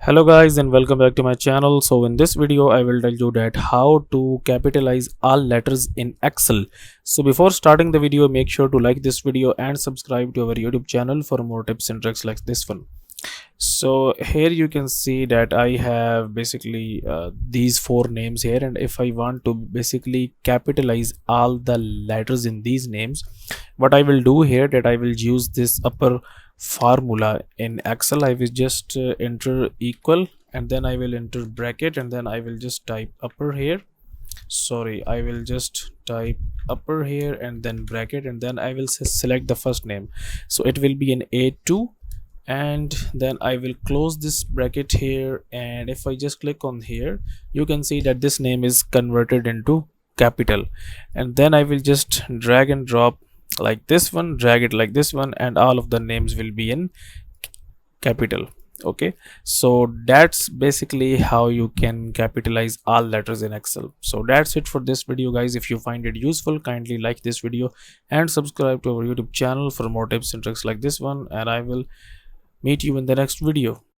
Hello guys and welcome back to my channel. So in this video I will tell you that how to capitalize all letters in Excel. So before starting the video, make sure to like this video and subscribe to our YouTube channel for more tips and tricks like this one. So here you can see that I have basically these four names here, and if I want to basically capitalize all the letters in these names, what I will do here that I will use this upper formula in Excel. I will just enter equal, and then I will enter bracket, and then I will just type upper here. Sorry, I will just type upper here and then bracket, and then I will select the first name. So it will be an A2, and then I will close this bracket here, and if I just click on here, you can see that this name is converted into capital, and then I will just drag and drop like this one, drag it like this one, and all of the names will be in capital. Okay, so that's basically how you can capitalize all letters in Excel. So that's it for this video guys. If you find it useful, kindly like this video and subscribe to our YouTube channel for more tips and tricks like this one, and I will meet you in the next video.